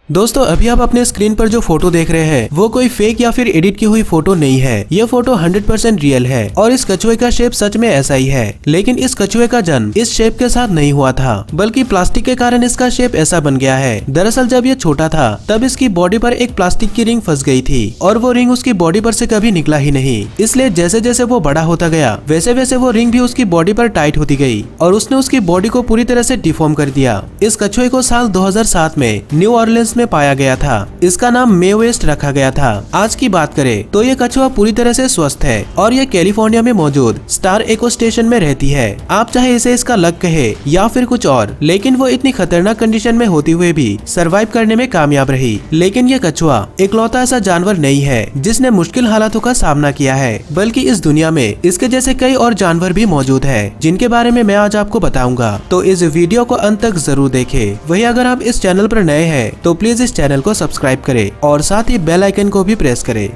दोस्तों अभी आप अपने स्क्रीन पर जो फोटो देख रहे हैं वो कोई फेक या फिर एडिट की हुई फोटो नहीं है। ये फोटो 100% रियल है और इस कछुए का शेप सच में ऐसा ही है। लेकिन इस कछुए का जन्म इस शेप के साथ नहीं हुआ था, बल्कि प्लास्टिक के कारण इसका शेप ऐसा बन गया है। दरअसल जब ये छोटा था तब इसकी बॉडी पर एक प्लास्टिक की रिंग फंस गई थी और वो रिंग उसकी बॉडी पर से कभी निकला ही नहीं। इसलिए जैसे जैसे वो बड़ा होता गया वैसे वैसे वो रिंग भी उसकी बॉडी पर टाइट होती गई और उसने उसकी बॉडी को पूरी तरह से डिफॉर्म कर दिया। इस कछुए को साल 2007 में न्यू ऑरलियंस में पाया गया था। इसका नाम मे वेस्ट रखा गया था। आज की बात करें तो ये कछुआ पूरी तरह से स्वस्थ है और ये कैलिफोर्निया में मौजूद स्टार इको स्टेशन में रहती है। आप चाहे इसे इसका लक कहे या फिर कुछ और, लेकिन वो इतनी खतरनाक कंडीशन में होते हुए भी सरवाइव करने में कामयाब रही। लेकिन ये कछुआ इकलौता ऐसा जानवर नहीं है जिसने मुश्किल हालातों का सामना किया है, बल्कि इस दुनिया में इसके जैसे कई और जानवर भी मौजूद है जिनके बारे में मैं आज आपको बताऊंगा। तो इस वीडियो को अंत तक जरूर देखें। वही अगर आप इस चैनल पर नए हैं तो प्लीज इस चैनल को सब्सक्राइब करें और साथ ही बेल आइकन को भी प्रेस करें।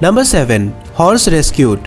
Number 7, horse rescued.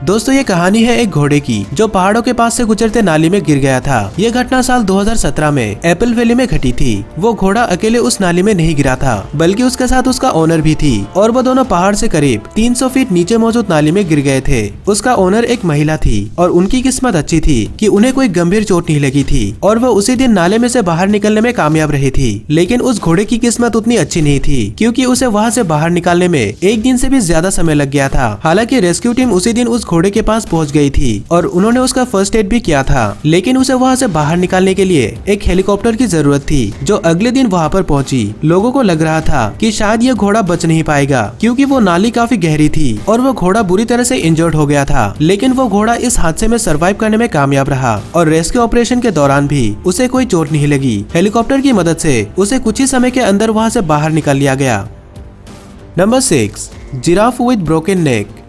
दोस्तों ये कहानी है एक घोड़े की जो पहाड़ों के पास से गुजरते नाली में गिर गया था। ये घटना साल 2017 में एप्पल वैली में घटी थी। वो घोड़ा अकेले उस नाली में नहीं गिरा था, बल्कि उसके साथ उसका ओनर भी थी और वो दोनों पहाड़ से करीब 300 फीट नीचे मौजूद नाली में गिर गए थे। उसका ओनर एक महिला थी और उनकी किस्मत अच्छी थी कि उन्हें कोई गंभीर चोट नहीं लगी थी और वो उसी दिन नाले में से बाहर निकलने में कामयाब रही थी। लेकिन उस घोड़े की किस्मत उतनी अच्छी नहीं थी क्योंकि उसे वहाँ से बाहर निकालने में एक दिन से भी ज्यादा समय लग गया था। हालांकि रेस्क्यू टीम उसी दिन उस घोड़े के पास पहुंच गई थी और उन्होंने उसका फर्स्ट एड भी किया था। लेकिन उसे वहां से बाहर निकालने के लिए एक हेलीकॉप्टर की जरूरत थी जो अगले दिन वहां पर पहुंची। लोगों को लग रहा था कि शायद ये घोड़ा बच नहीं पाएगा क्योंकि वो नाली काफी गहरी थी और वो घोड़ा बुरी तरह से इंजर्ड हो गया था। लेकिन वो घोड़ा इस हादसे में सरवाइव करने में कामयाब रहा और रेस्क्यू ऑपरेशन के दौरान भी उसे कोई चोट नहीं लगी। हेलीकॉप्टर की मदद से उसे कुछ ही समय के अंदर वहां से बाहर निकाल लिया गया। नंबर 6, जिराफ विद ब्रोकन नेक।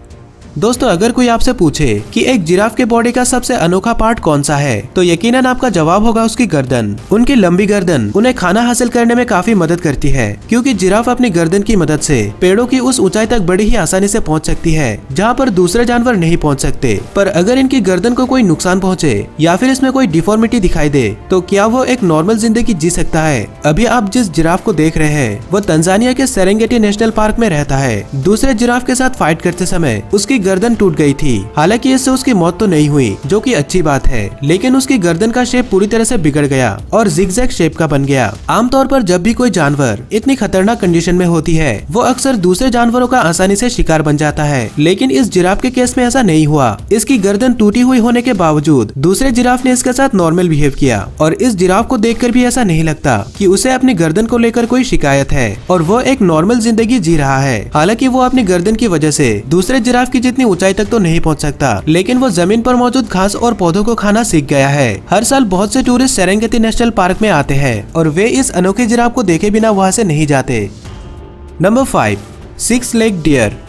दोस्तों अगर कोई आपसे पूछे कि एक जिराफ के बॉडी का सबसे अनोखा पार्ट कौन सा है तो यकीनन आपका जवाब होगा उसकी गर्दन। उनकी लंबी गर्दन उन्हें खाना हासिल करने में काफी मदद करती है क्योंकि जिराफ अपनी गर्दन की मदद से पेड़ों की उस ऊंचाई तक बड़ी ही आसानी से पहुंच सकती है जहां पर दूसरे जानवर नहीं पहुंच सकते। पर अगर इनकी गर्दन को कोई नुकसान पहुंचे या फिर इसमें कोई डिफॉर्मिटी दिखाई दे तो क्या वो एक नॉर्मल जिंदगी जी सकता है? अभी आप जिस जिराफ को देख रहे हैं वो तंजानिया के सेरेंगेटी नेशनल पार्क में रहता है। दूसरे जिराफ के साथ फाइट करते समय उसकी गर्दन टूट गई थी। हालांकि इससे उसकी मौत तो नहीं हुई, जो कि अच्छी बात है, लेकिन उसकी गर्दन का शेप पूरी तरह से बिगड़ गया और जिगजैग शेप का बन गया। आमतौर पर जब भी कोई जानवर इतनी खतरनाक कंडीशन में होती है वो अक्सर दूसरे जानवरों का आसानी से शिकार बन जाता है, लेकिन इस जिराफ के केस में ऐसा नहीं हुआ। इसकी गर्दन टूटी हुई होने के बावजूद दूसरे जिराफ ने इसके साथ नॉर्मल बिहेव किया और इस जिराफ को देखकर भी ऐसा नहीं लगता कि उसे अपनी गर्दन को लेकर कोई शिकायत है और वो एक नॉर्मल जिंदगी जी रहा है। हालांकि वो अपनी गर्दन की वजह से दूसरे जिराफ की जितनी ऊंचाई तक तो नहीं पहुंच सकता, लेकिन वो जमीन पर मौजूद घास और पौधों को खाना सीख गया है। हर साल बहुत से टूरिस्ट सेरेंगेटी नेशनल पार्क में आते हैं और वे इस अनोखे जिराफ को देखे बिना वहां से नहीं जाते। Number 5, 6 leg deer.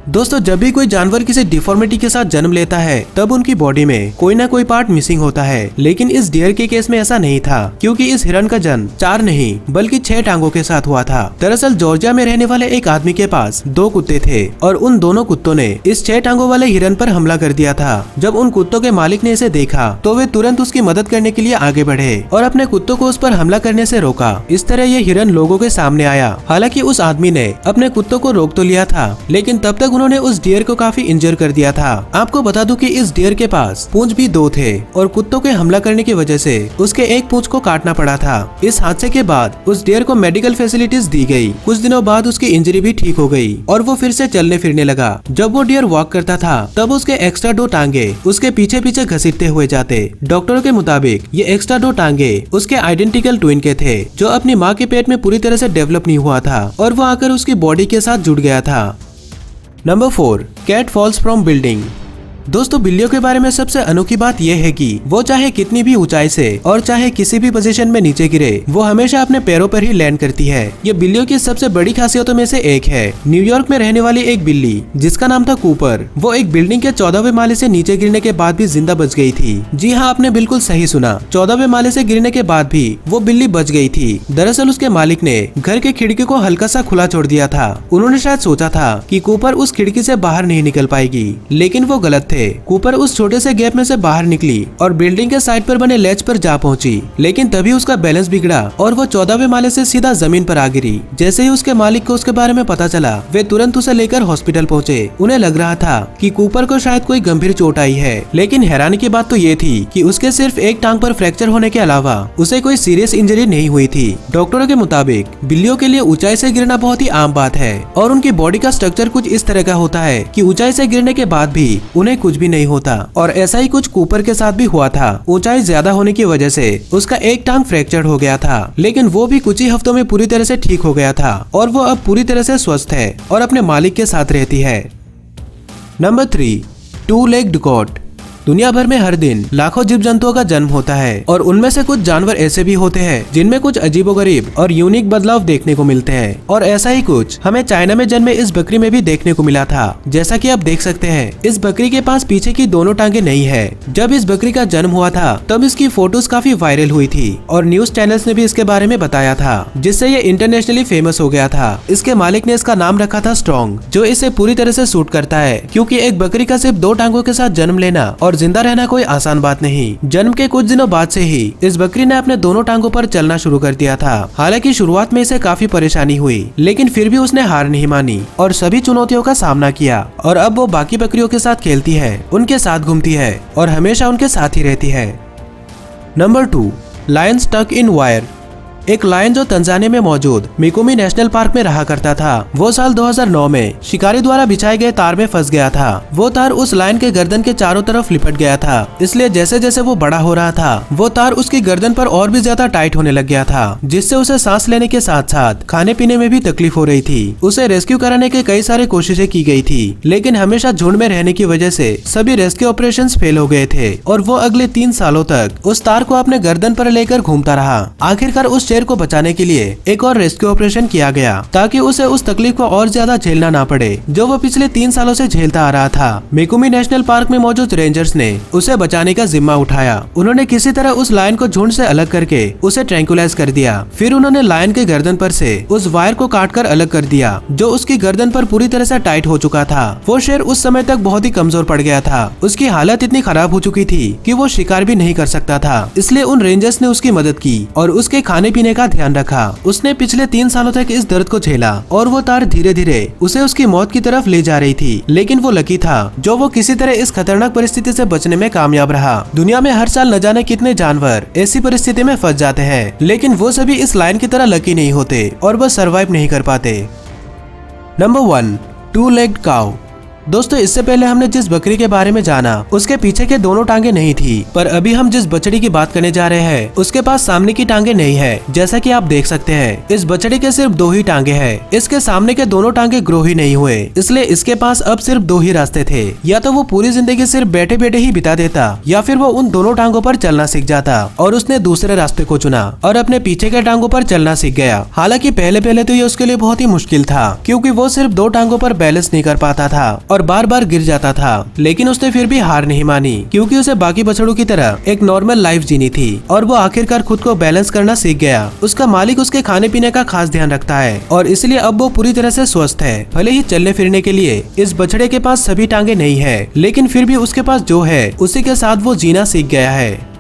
दोस्तों जब भी कोई जानवर किसी डिफॉर्मिटी के साथ जन्म लेता है तब उनकी बॉडी में कोई ना कोई पार्ट मिसिंग होता है, लेकिन इस डियर के केस में ऐसा नहीं था क्योंकि इस हिरन का जन्म 4 नहीं बल्कि 6 टांगों के साथ हुआ था। दरअसल जॉर्जिया में रहने वाले एक आदमी के पास 2 कुत्ते थे और उन दोनों कुत्तों ने इस 6 टांगों वाले हिरन पर हमला कर दिया था। जब उन कुत्तों के मालिक ने इसे देखा तो वे तुरंत उसकी मदद करने के लिए आगे बढ़े और अपने कुत्तों को उस पर हमला करने से रोका। इस तरह ये हिरन लोगों के सामने आया। हालांकि उस आदमी ने अपने कुत्तों को रोक तो लिया था, लेकिन तब तक उन्होंने उस डियर को काफी इंजर कर दिया था। आपको बता दूं कि इस डियर के पास पूंछ भी 2 थे और कुत्तों के हमला करने की वजह से उसके एक पूंछ को काटना पड़ा था। इस हादसे के बाद उस डियर को मेडिकल फैसिलिटीज दी गई। कुछ दिनों बाद उसकी इंजरी भी ठीक हो गई और वो फिर से चलने फिरने लगा। जब वो डियर वॉक करता था तब उसके एक्स्ट्रा 2 टांगे उसके पीछे पीछे घसीटते हुए जाते। डॉक्टरों के मुताबिक ये एक्स्ट्रा 2 टांगे उसके आइडेंटिकल ट्विन के थे जो अपनी माँ के पेट में पूरी तरह से डेवलप नहीं हुआ था और वो आकर उसकी बॉडी के साथ जुड़ गया था। Number 4, cat falls from building. दोस्तों बिल्लियों के बारे में सबसे अनोखी बात यह है कि वो चाहे कितनी भी ऊंचाई से और चाहे किसी भी पोजीशन में नीचे गिरे वो हमेशा अपने पैरों पर ही लैंड करती है। ये बिल्लियों की सबसे बड़ी खासियतों में से एक है। न्यूयॉर्क में रहने वाली एक बिल्ली जिसका नाम था कूपर, वो एक बिल्डिंग के 14वें माले से नीचे गिरने के बाद भी जिंदा बच गई थी। जी हाँ, आपने बिल्कुल सही सुना, 14वें माले से गिरने के बाद भी वो बिल्ली बच गई थी। दरअसल उसके मालिक ने घर के खिड़की को हल्का सा खुला छोड़ दिया था। उन्होंने शायद सोचा था कि कूपर उस खिड़की से बाहर नहीं निकल पाएगी, लेकिन वो गलत थे। थे। कूपर उस छोटे से गैप में से बाहर निकली और बिल्डिंग के साइड पर बने लेच पर जा पहुंची, लेकिन तभी उसका बैलेंस बिगड़ा और वो 14वें माले से सीधा जमीन पर आ गिरी। जैसे ही उसके मालिक को उसके बारे में पता चला, वे तुरंत उसे लेकर हॉस्पिटल पहुंचे। उन्हें लग रहा था कि कूपर को शायद कोई गंभीर चोट आई है, लेकिन हैरानी की बात तो ये थी कि उसके सिर्फ एक टांग पर फ्रैक्चर होने के अलावा उसे कोई सीरियस इंजरी नहीं हुई थी। डॉक्टरों के मुताबिक बिल्लियों के लिए ऊंचाई से गिरना बहुत ही आम बात है और उनकी बॉडी का स्ट्रक्चर कुछ इस तरह का होता है कि ऊंचाई से गिरने के बाद भी उन्हें कुछ भी नहीं होता। और ऐसा ही कुछ कूपर के साथ भी हुआ था। ऊंचाई ज्यादा होने की वजह से उसका एक टांग फ्रैक्चर हो गया था, लेकिन वो भी कुछ ही हफ्तों में पूरी तरह से ठीक हो गया था और वो अब पूरी तरह से स्वस्थ है और अपने मालिक के साथ रहती है। Number 3, to legged got. दुनिया भर में हर दिन लाखों जीव जंतुओं का जन्म होता है और उनमें से कुछ जानवर ऐसे भी होते हैं जिनमें कुछ अजीबोगरीब और यूनिक बदलाव देखने को मिलते हैं। और ऐसा ही कुछ हमें चाइना में जन्मे इस बकरी में भी देखने को मिला था। जैसा कि आप देख सकते हैं, इस बकरी के पास पीछे की दोनों टांगे नहीं है। जब इस बकरी का जन्म हुआ था तब इसकी फोटोज काफी वायरल हुई थी और न्यूज चैनल्स ने भी इसके बारे में बताया था, जिससे ये इंटरनेशनली फेमस हो गया था। इसके मालिक ने इसका नाम रखा था स्ट्रॉन्ग, जो इसे पूरी तरह से सूट करता है, क्योंकि एक बकरी का सिर्फ 2 टांगों के साथ जन्म लेना और जिंदा रहना कोई आसान बात नहीं। जन्म के कुछ दिनों बाद से ही इस बकरी ने अपने दोनों टांगों पर चलना शुरू कर दिया था। हालांकि शुरुआत में इसे काफी परेशानी हुई, लेकिन फिर भी उसने हार नहीं मानी और सभी चुनौतियों का सामना किया। और अब वो बाकी बकरियों के साथ खेलती है, उनके साथ घूमती है और हमेशा उनके साथ ही रहती है। Number 2, lion stuck in wire. एक लायन जो तंजानिया में मौजूद मिकुमी नेशनल पार्क में रहा करता था, वो साल 2009 में शिकारी द्वारा बिछाए गए तार में फंस गया था। वो तार उस लायन के गर्दन के चारों तरफ लिपट गया था, इसलिए जैसे जैसे वो बड़ा हो रहा था वो तार उसकी गर्दन पर और भी ज्यादा टाइट होने लग गया था, जिससे उसे सांस लेने के साथ साथ खाने पीने में भी तकलीफ हो रही थी। उसे रेस्क्यू कराने के कई सारी कोशिशें की गई थी, लेकिन हमेशा झुंड में रहने की वजह से सभी रेस्क्यू ऑपरेशंस फेल हो गए थे और वो अगले 3 सालों तक उस तार को अपने गर्दन पर लेकर घूमता रहा। आखिरकार उस शेर को बचाने के लिए एक और रेस्क्यू ऑपरेशन किया गया, ताकि उसे उस तकलीफ को और ज्यादा झेलना ना पड़े जो वो पिछले 3 सालों से झेलता आ रहा था। मिकुमी नेशनल पार्क में मौजूद रेंजर्स ने उसे बचाने का जिम्मा उठाया। उन्होंने किसी तरह उस लायन को झुंड से अलग करके उसे ट्रैंकुलाइज कर दिया। फिर उन्होंने लायन के गर्दन पर से उस वायर को काटकर अलग कर दिया, जो उसकी गर्दन पर पूरी तरह से टाइट हो चुका था। वो शेर उस समय तक बहुत ही कमजोर पड़ गया था। उसकी हालत इतनी खराब हो चुकी थी कि वो शिकार भी नहीं कर सकता था। इसलिए उन रेंजर्स ने उसकी मदद की और उसके खाने पीने का ध्यान रखा। उसने पिछले 3 सालों तक इस दर्द को झेला और वो तार धीरे धीरे उसे उसकी मौत की तरफ ले जा रही थी, लेकिन वो लकी था जो वो किसी तरह इस खतरनाक परिस्थिति से बचने में कामयाब रहा। दुनिया में हर साल न जाने कितने जानवर ऐसी परिस्थिति में फंस जाते हैं, लेकिन वो सभी इस लायन की तरह लकी नहीं होते और वो सरवाइव नहीं कर पाते। Number 1, to legged cow. दोस्तों, इससे पहले हमने जिस बकरी के बारे में जाना उसके पीछे के दोनों टांगे नहीं थी, पर अभी हम जिस बछड़ी की बात करने जा रहे हैं उसके पास सामने की टांगे नहीं है। जैसा कि आप देख सकते हैं, इस बछड़ी के सिर्फ 2 ही टांगे हैं। इसके सामने के दोनों टांगे ग्रो ही नहीं हुए, इसलिए इसके पास अब सिर्फ 2 ही रास्ते थे। या तो वो पूरी जिंदगी सिर्फ बैठे बैठे ही बिता देता, या फिर वो उन दोनों टांगों पर चलना सीख जाता। और उसने दूसरे रास्ते को चुना और अपने पीछे के टांगों पर चलना सीख गया। हालांकि पहले पहले तो ये उसके लिए बहुत ही मुश्किल था, क्योंकि वो सिर्फ 2 टांगों पर बैलेंस नहीं कर पाता था और बार बार गिर जाता था। लेकिन उसने फिर भी हार नहीं मानी, क्योंकि उसे बाकी बछड़ों की तरह एक नॉर्मल लाइफ जीनी थी और वो आखिरकार खुद को बैलेंस करना सीख गया। उसका मालिक उसके खाने पीने का खास ध्यान रखता है और इसलिए अब वो पूरी तरह से स्वस्थ है। भले ही चलने फिरने के लिए इस बछड़े के पास सभी टांगे नहीं है, लेकिन फिर भी उसके पास जो है उसी के साथ वो जीना सीख गया है।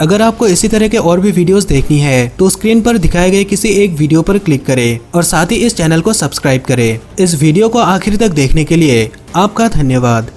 अगर आपको इसी तरह के और भी वीडियोस देखनी है तो स्क्रीन पर दिखाए गए किसी एक वीडियो पर क्लिक करें और साथ ही इस चैनल को सब्सक्राइब करें। इस वीडियो को आखिर तक देखने के लिए आपका धन्यवाद।